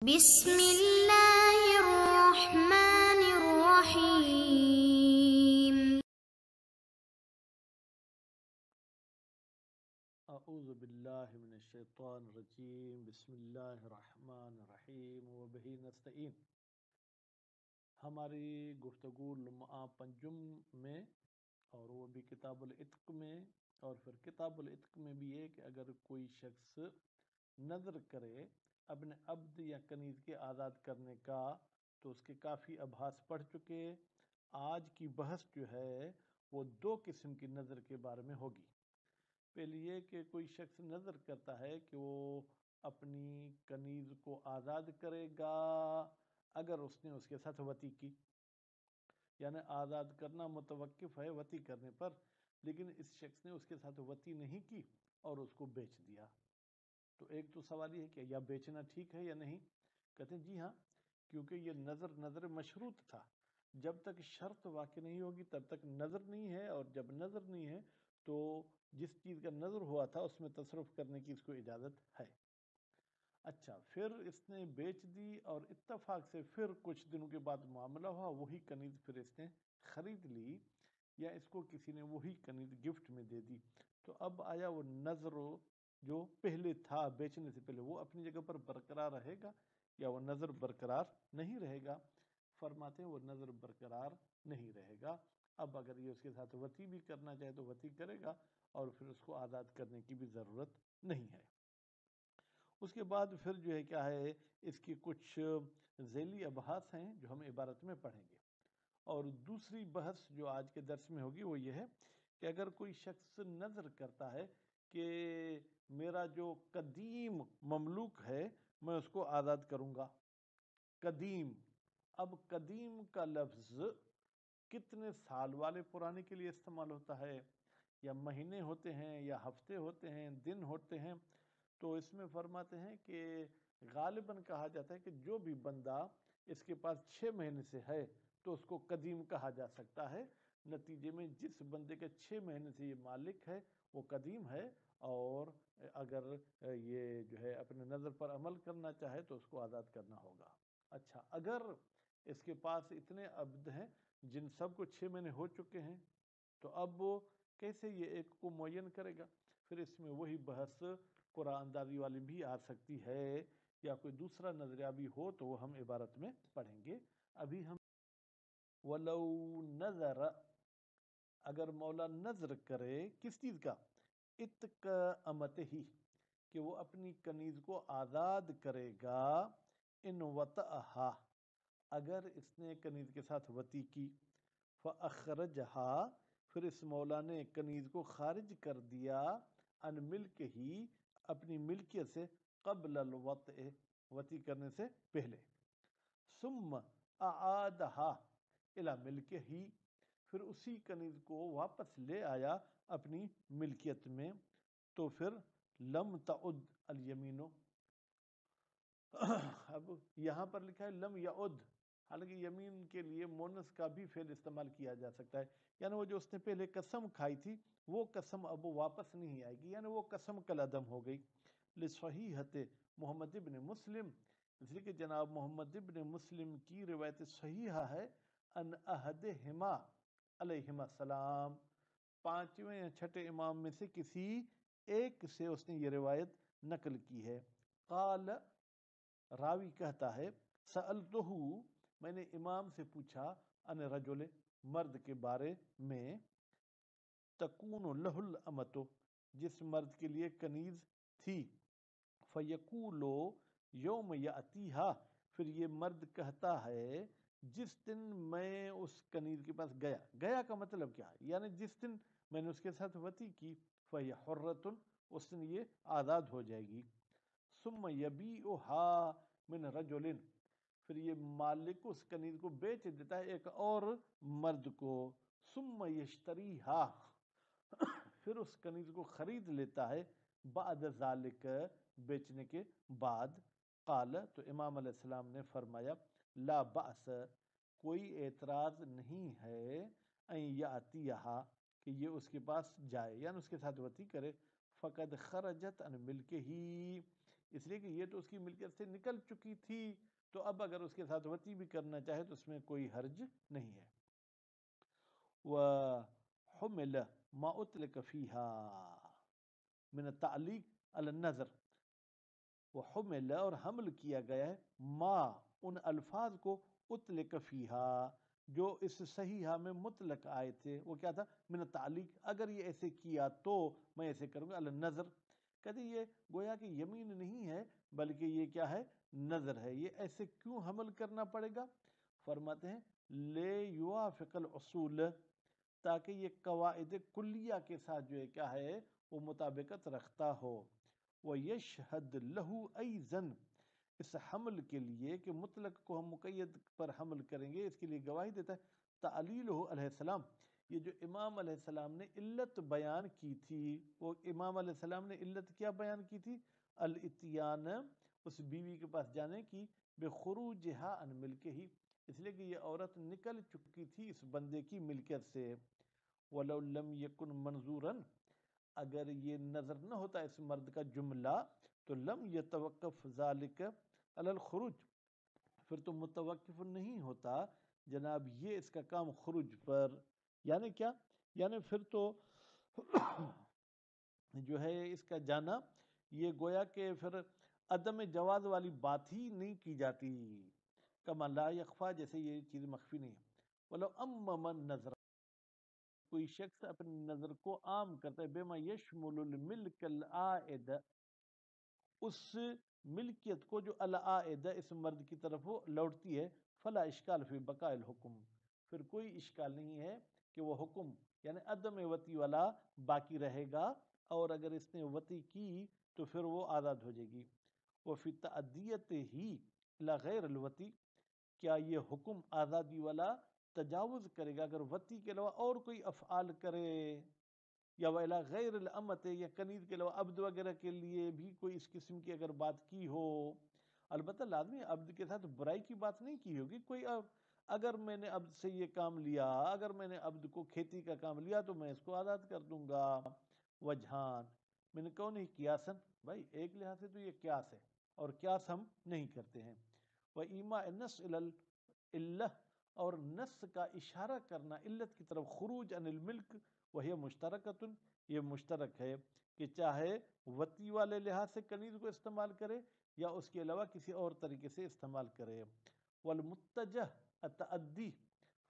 بسم اللہ الرحمن الرحیم۔ اعوذ باللہ من الشیطان الرجیم، بسم اللہ الرحمن الرحیم وبہ نستعین۔ ہماری گفتگو لمعہ پنجم میں، اور وہ بھی کتاب العتق میں، اور پھر کتاب العتق میں بھی ہے کہ اگر کوئی شخص نظر کرے اپنے عبد یا کنیز کے آزاد کرنے کا تو اس کے کافی ابحاث پڑھ چکے۔ آج کی بحث جو ہے وہ دو قسم کی نظر کے بارے میں ہوگی۔ پہلے یہ کہ کوئی شخص نظر کرتا ہے کہ وہ اپنی کنیز کو آزاد کرے گا اگر اس نے اس کے ساتھ وطی کی، یعنی آزاد کرنا متوقف ہے وطی کرنے پر، لیکن اس شخص نے اس کے ساتھ وطی نہیں کی اور اس کو بیچ دیا۔ تو ایک تو سوال یہ ہے کہ یا بیچنا ٹھیک ہے یا نہیں؟ کہتے ہیں جی ہاں، کیونکہ یہ نظر مشروط تھا، جب تک شرط واقع نہیں ہوگی تب تک نظر نہیں ہے، اور جب نظر نہیں ہے تو جس چیز کا نظر ہوا تھا اس میں تصرف کرنے کی اس کو اجازت ہے۔ اچھا، پھر اس نے بیچ دی اور اتفاق سے پھر کچھ دنوں کے بعد معاملہ ہوا، وہی کنیز پھر اس نے خرید لی، یا اس کو کسی نے وہی کنیز گفٹ میں دے دی، تو اب آیا وہ نظر جو پہلے تھا بیچنے سے پہلے وہ اپنی جگہ پر برقرار رہے گا یا وہ نظر برقرار نہیں رہے گا؟ فرماتے ہیں وہ نظر برقرار نہیں رہے گا۔ اب اگر یہ اس کے ساتھ وطی بھی کرنا چاہے تو وطی کرے گا، اور پھر اس کو آزاد کرنے کی بھی ضرورت نہیں ہے۔ اس کے بعد پھر جو ہے کیا ہے، اس کی کچھ ذیلی ابحاث ہیں جو ہم عبارت میں پڑھیں گے۔ اور دوسری بحث جو آج کے درس میں ہوگی وہ یہ ہے کہ اگر کوئی شخص نظر کرتا ہے کہ میرا جو قدیم مملوک ہے میں اس کو آزاد کروں گا۔ قدیم، اب قدیم کا لفظ کتنے سال والے پرانے کے لیے استعمال ہوتا ہے، یا مہینے ہوتے ہیں یا ہفتے ہوتے ہیں، دن ہوتے ہیں؟ تو اس میں فرماتے ہیں کہ غالباً کہا جاتا ہے کہ جو بھی بندہ اس کے پاس 6 مہینے سے ہے تو اس کو قدیم کہا جا سکتا ہے۔ نتیجے میں جس بندے کے 6 مہینے سے یہ مالک ہے وہ قدیم ہے، اور اگر یہ جو ہے اپنے نظر پر عمل کرنا چاہے تو اس کو آزاد کرنا ہوگا۔ اچھا، اگر اس کے پاس اتنے عبد ہیں جن سب کو 6 مہینے ہو چکے ہیں تو اب وہ کیسے یہ ایک کو معین کرے گا؟ پھر اس میں وہی بحث قرآن اندازی والی بھی آ سکتی ہے، یا کوئی دوسرا نظریہ بھی ہو تو وہ ہم عبارت میں پڑھیں گے۔ ابھی ہم وَلَوْ نَظَرَ، اگر مولا نظر کرے کس چیز کا؟ اتق امتہی، کہ وہ اپنی کنیز کو آزاد کرے گا، ان وطأہا، اگر اس نے کنیز کے ساتھ وطی کی، فَأَخْرَجَہا، پھر اس مولا نے کنیز کو خارج کر دیا، ان ملک ہی، اپنی ملکیت سے، قبل الوطء، وطی کرنے سے پہلے، ثم اعادہا الی ملک ہی، پھر اسی کنیز کو واپس لے آیا اپنی ملکیت میں، تو پھر لم تعد الیمین، اب یہاں پر لکھا ہے لم یعد، حالانکہ یمین کے لیے مونس کا بھی فعل استعمال کیا جا سکتا ہے، یعنی وہ جو اس نے پہلے قسم کھائی تھی وہ قسم اب واپس نہیں آئے گی، یعنی وہ قسم کالعدم ہو گئی۔ لصحیحۃ محمد ابن مسلم، اس لیے کہ جناب محمد ابن مسلم کی روایت صحیحہ ہے، ان احدہما علیہما السلام، 5ویں یا 6 امام میں سے کسی ایک سے اس نے یہ روایت نقل کی ہے۔ قال، راوی کہتا ہے، سألتہ، میں نے امام سے پوچھا، ان رجل، مرد کے بارے میں، تکون لہ الامۃ، جس مرد کے لیے کنیز تھی، فیقول یوم یاتیہا، پھر یہ مرد کہتا ہے جس دن میں اس کنیز کے پاس گیا، گیا کا مطلب کیا ہے، یعنی جس دن میں نے اس کے ساتھ وطی کی، فہی حرۃ، اس دن یہ آزاد ہو جائے گی، ثم یبیعہا من رجل، پھر یہ مالک اس کنیز کو بیچ دیتا ہے ایک اور مرد کو، ثم یشتریہا، پھر اس کنیز کو خرید لیتا ہے، بعد ذالک، بیچنے کے بعد، قال، تو امام علیہ السلام نے فرمایا، لا بأس، کوئی اعتراض نہیں ہے، ان یاتیہا، کہ یہ اس کے پاس جائے، یعنی اس کے ساتھ وطی کرے، فقد خرجت عن ملکہ ہی، اس لیے کہ یہ تو اس کی ملکیت سے نکل چکی تھی، تو اب اگر اس کے ساتھ وطی بھی کرنا چاہے تو اس میں کوئی حرج نہیں ہے۔ وحمل ما اطلق فيها من التعلیق علی النظر، وحمل اور حمل کیا گیا ہے ما ان الفاظ کو اطلق فیہا جو اس صحیحہ میں مطلق آئے تھے، وہ کیا تھا؟ من التعلیق، اگر یہ ایسے کیا تو میں ایسے کروں گا، علی النظر، کہتے یہ گویا کہ یمین نہیں ہے بلکہ یہ کیا ہے؟ نظر ہے۔ یہ ایسے کیوں حمل کرنا پڑے گا؟ فرماتے ہیں لے یوافق الاصول، تاکہ یہ قواعد کلیہ کے ساتھ جو ہے کیا ہے؟ وہ مطابقت رکھتا ہو۔ وَيَشْهَدْ لَهُ أَيْضًا، اس حمل کے لیے کہ مطلق کو ہم مقید پر حمل کریں گے، اس کے لیے گواہی دیتا ہے تعلیلہ علیہ السلام، یہ جو امام علیہ السلام نے علت بیان کی تھی، وہ امام علیہ السلام نے علت کیا بیان کی تھی؟ الاتیان، اس بیوی کے پاس جانے کی، بخروجہا عن ملکہ، اس لیے کہ یہ عورت نکل چکی تھی اس بندے کی ملکیت سے۔ وَلَوْ لَمْ يَكُنْ مَنظُورًا، اگر یہ نظر نہ ہوتا اس مرد کا جملہ تو لم يتوقف ذالک علی الخروج، پھر تو متوقف نہیں ہوتا جناب یہ اس کا کام خروج پر، یعنی کیا؟ یعنی پھر تو جو ہے اس کا جانا یہ گویا کہ پھر عدم جواز والی بات ہی نہیں کی جاتی، کما لا یخفا، جیسے یہ چیز مخفی نہیں ہے۔ ولو امم النظر، کوئی شخص اپنی نظر کو عام کرتا ہے، بما یشمل الملک العائد، اس ملکیت کو جو العائد اس مرد کی طرف وہ لوٹتی ہے، فلا اشکال فی بقاء الحکم، پھر کوئی اشکال نہیں ہے کہ وہ حکم یعنی عدم وطی والا باقی رہے گا، اور اگر اس نے وطی کی تو پھر وہ آزاد ہو جائے گی۔ وفی تعدیت ہی الی غیر الوطی، کیا یہ حکم آزادی والا تجاوز کرے گا اگر وطی کے علاوہ اور کوئی افعال کرے، یا ویلا غیر الامت، یا کنیز کے علاوہ عبد وغیرہ کے لیے بھی کوئی اس قسم کی اگر بات کی ہو، البتہ لازمی عبد کے ساتھ برائی کی بات نہیں کی ہوگی، کوئی اگر میں نے عبد سے یہ کام لیا، اگر میں نے عبد کو کھیتی کا کام لیا تو میں اس کو آزاد کر دوں گا۔ وجہان میں نے کہوں نہیں قیاسن، بھائی ایک لحاظ سے تو یہ قیاس ہے اور قیاس ہم نہیں کرتے ہیں۔ وَإِيمَاء النَّصْ إِلَى الْعِلَّةِ، اور نص کا اشارہ کرنا علت کی طرف، خروج عن الملک وہی مشترکۃ، یہ مشترک ہے کہ چاہے وطی والے لحاظ سے کنیز کو استعمال کرے یا اس کے علاوہ کسی اور طریقے سے استعمال کرے۔ والمتجہ التعدی،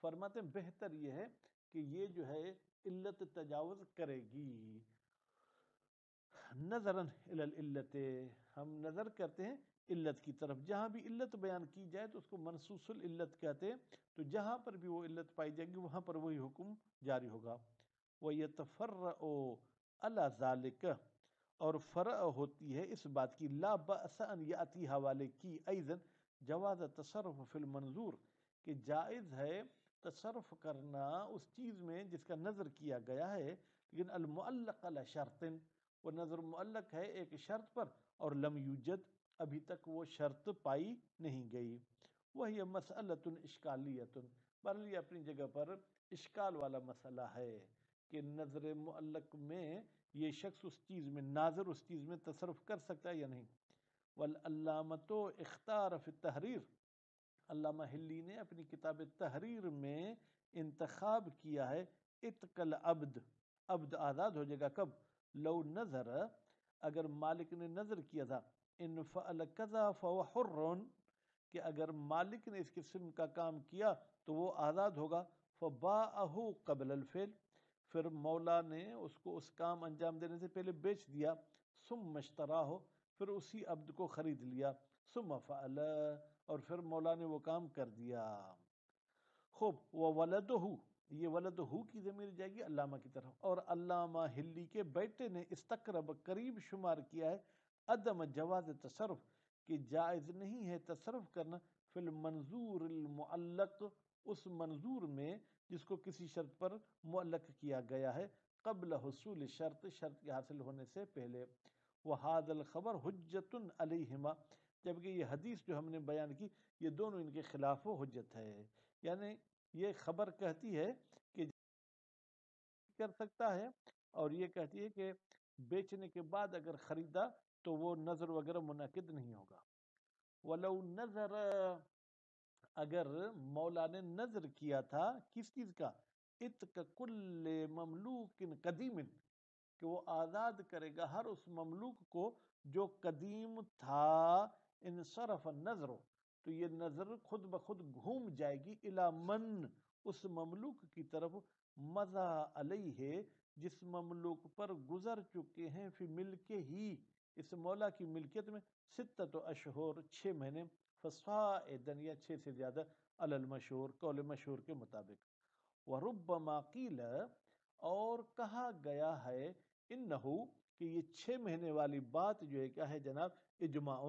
فرماتے ہیں بہتر یہ ہے کہ یہ جو ہے علت تجاوز کرے گی۔ نظراً الی العلت، ہم نظر کرتے ہیں علت کی طرف، جہاں بھی علت بیان کی جائے تو اس کو منصوص العلت کہتے ہیں، تو جہاں پر بھی وہ علت پائی جائے گی وہاں پر وہی حکم جاری ہوگا۔ وَيَتَفَرَّعُ عَلَى ذَلِكَ، اور فرع ہوتی ہے اس بات کی، لا بأس ان یاتی حوالے کی، ایضاً جواز تصرف فی المنظور، کہ جائز ہے تصرف کرنا اس چیز میں جس کا نظر کیا گیا ہے، لیکن المعلق علی شرط، وہ نظر معلق ہے ایک شرط پر، اور لم یوجد، ابھی تک وہ شرط پائی نہیں گئی۔ وہی مسئلۃ اشکالیۃ، بہرحال یہ اپنی جگہ پر اشکال والا مسئلہ ہے کہ نظر معلق میں یہ شخص اس چیز میں، ناظر اس چیز میں تصرف کر سکتا ہے یا نہیں۔ والعلامۃ اختار فی التحریر، علامہ ہلی نے اپنی کتاب تحریر میں انتخاب کیا ہے اتق العبد، عبد آزاد ہو جائے گا کب؟ لو نظر، اگر مالک نے نظر کیا تھا، ان فعل کذا فهو حر، کہ اگر مالک نے اس قسم کا کام کیا تو وہ آزاد ہوگا، فباعہ قبل الفعل، پھر مولا نے اس کو اس کام انجام دینے سے پہلے بیچ دیا، ثم اشتراہ، پھر اسی عبد کو خرید لیا، ثم فعل، اور پھر مولا نے وہ کام کر دیا۔ خوب، وولدہ، یہ ولدہ کی ضمیر جائے گی علامہ کی طرف، اور علامہ ہلی کے بیٹے نے استقرب، قریب شمار کیا ہے، عدم جواز تصرف، کہ جائز نہیں ہے تصرف کرنا، فی المنظور المعلق، اس منظور میں جس کو کسی شرط پر معلق کیا گیا ہے، قبل حصول شرط، شرط کے حاصل ہونے سے پہلے۔ وہذا الخبر حجت علیہما، جبکہ یہ حدیث جو ہم نے بیان کی یہ دونوں ان کے خلاف و حجت ہے، یعنی یہ خبر کہتی ہے کہ کر سکتا ہے، اور یہ کہتی ہے کہ بیچنے کے بعد اگر خریدا تو وہ نظر وغیرہ منعقد نہیں ہوگا. ولو نظر، اگر مولا نے نظر کیا تھا کس چیز کا؟ اتق کل مملوک قدیم، کہ وہ آزاد کرے گا ہر اس مملوک کو جو قدیم تھا. انصرف النظر، تو یہ نظر خود بخود گھوم جائے گی الی من، اس مملوک کی طرف، مضى علیہ، جس مملوک پر گزر چکے ہیں، فی ملک ہی، اس مولا کی ملکیت میں، ستۃ اشہر، 6 مہینے، فصاعدا، یا 6 سے زیادہ، علی المشہور، قول مشہور کے مطابق. وربما قیل، اور کہا گیا ہے، انہو، کہ یہ 6 مہینے والی بات جو ہے کیا ہے جناب؟ اجماع،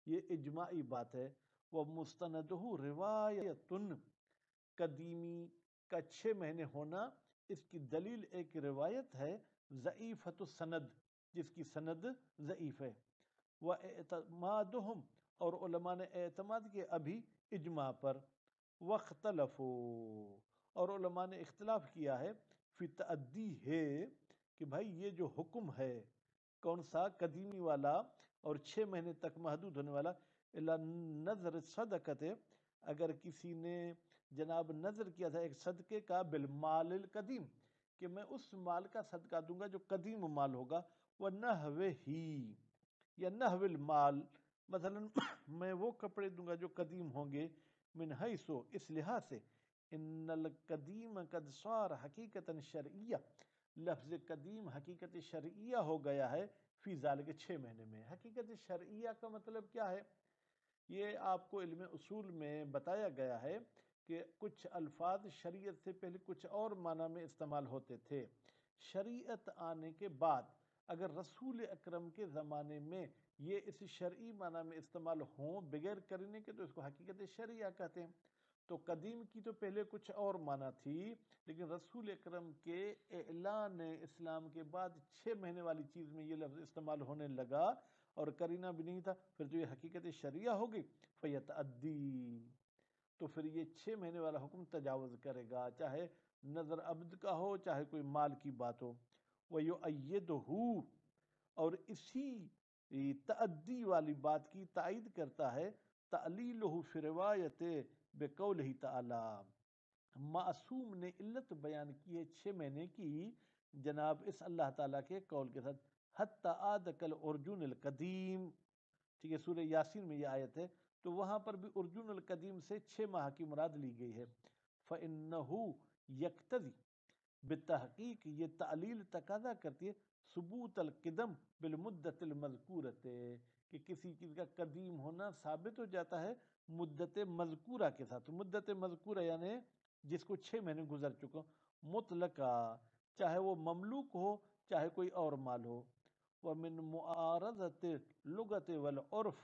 یہ اجماعی بات ہے. وہ مستندہ روایت، قدیمی کا 6 مہینے ہونا اس کی دلیل ایک روایت ہے، ضعیفۃ السند، جس کی سند ضعیف ہے. وہ اعتمادہم، اور علماء نے اعتماد کیا ابھی اجماع پر. واختلفوا، اور علماء نے اختلاف کیا ہے، فی تعدی ہے، کہ بھائی یہ جو حکم ہے کون سا؟ قدیمی والا، اور 6 مہینے تک محدود ہونے والا، الا نظر صدقت، اگر کسی نے جناب نظر کیا تھا ایک صدقے کا، بالمال القدیم، کہ میں اس مال کا صدقہ دوں گا جو قدیم مال ہوگا، وَنَحْوِهِ، یا نحو المال، مثلا میں وہ کپڑے دوں گا جو قدیم ہوں گے، من حیث، اس لحاظ سے، ان القدیم قد صار حقیقتا شرعیہ، لفظ قدیم حقیقت شرعیہ ہو گیا ہے، فی ذالک، 6 مہینے میں. حقیقت شرعیہ کا مطلب کیا ہے؟ یہ آپ کو علم اصول میں بتایا گیا ہے کہ کچھ الفاظ شریعت سے پہلے کچھ اور معنی میں استعمال ہوتے تھے. شریعت آنے کے بعد اگر رسول اکرم کے زمانے میں یہ اس شرعی معنی میں استعمال ہوں بغیر کرنے کے، تو اس کو حقیقت شرعیہ کہتے ہیں. تو قدیم کی تو پہلے کچھ اور معنی تھی، لیکن رسول اکرم کے اعلان اسلام کے بعد 6 مہینے والی چیز میں یہ لفظ استعمال ہونے لگا اور کرینہ بھی نہیں تھا، پھر تو یہ حقیقت شرعیہ ہوگی. فیتعدی، تو پھر یہ 6 مہینے والا حکم تجاوز کرے گا، چاہے نظر عبد کا ہو چاہے کوئی مال کی بات ہو. وَيُؤَيِّدُهُ، اور اسی تعدی والی بات کی تائید کرتا ہے، تعلیلہ فی روایت بقولہ تعالی، معصوم نے علت بیان کی ہے 6 مہینے کی جناب اس اللہ تعالیٰ کے قول کے ساتھ، حتی عاد کالعرجون القدیم. ٹھیک ہے، سورہ یاسین میں یہ آیت ہے، تو وہاں پر بھی ارجون القدیم سے 6 ماہ کی مراد لی گئی ہے. فَإِنَّهُ يَقْتَضِي، بالتحقیق یہ تعلیل تقاضا کرتی ہے، ثبوت القدم بالمدت المذکورت، کہ کسی چیز کا قدیم ہونا ثابت ہو جاتا ہے مدت مذکورہ کے ساتھ. مدت مذکورہ یعنی جس کو 6 مہینے گزر چکا، مطلقہ، چاہے وہ مملوک ہو چاہے کوئی اور مال ہو. وَمِن مُعَارَضَةِ لُغَةِ وَالْعُرْفِ،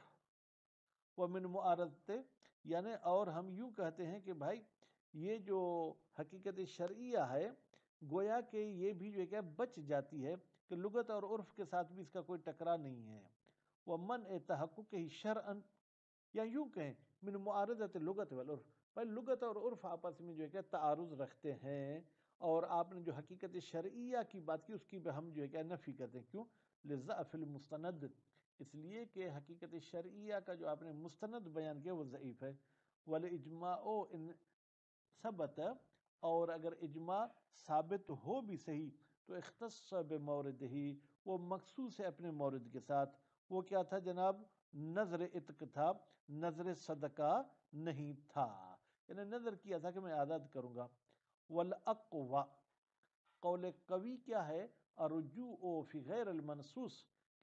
وَمِن مُعَارَضَةِ، یعنی اور ہم یوں کہتے ہیں کہ بھائی یہ جو حقیقت شرعیہ ہے گویا کہ یہ بھی جو ہے کہ بچ جاتی ہے کہ لغت اور عرف کے ساتھ بھی اس کا کوئی ٹکرا نہیں ہے. وَمَنْعِ تَحَقُّقِهِ شَرْعًا، یا یوں کہیں من معارضت لغت والعرف، بھائی لغت اور عرف آپس میں جو ہے کہ تعارض رکھتے ہیں، اور آپ نے جو حقیقت شرعیہ کی بات کی اس کی بھی ہم جو ہے کہ نفی کرتے ہیں. کیوں؟ لضعف المستند، اس لیے کہ حقیقت شرعیہ کا جو آپ نے مستند بیان کیا وہ ضعیف ہے. والاجماع ان ثبت، اور اگر اجماع ثابت ہو بھی صحیح تو اختص بموردہ، وہ مخصوص ہے اپنے مورد کے ساتھ. وہ کیا تھا جناب؟ نظر عتق تھا، نظر صدقہ نہیں تھا، یعنی نظر کیا تھا کہ میں آزاد کروں گا. والاقوى، قول قوی کیا ہے؟ الرجوع فی غیر المنصوص،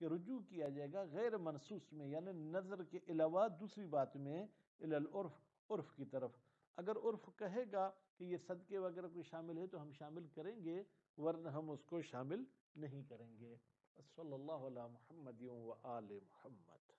کہ رجوع کیا جائے گا غیر منصوص میں، یعنی نظر کے علاوہ دوسری بات میں، الی العرف، عرف کی طرف. اگر عرف کہے گا کہ یہ صدقے وغیرہ کوئی شامل ہے تو ہم شامل کریں گے، ورنہ ہم اس کو شامل نہیں کریں گے. صلی اللہ علی محمد و آل محمد.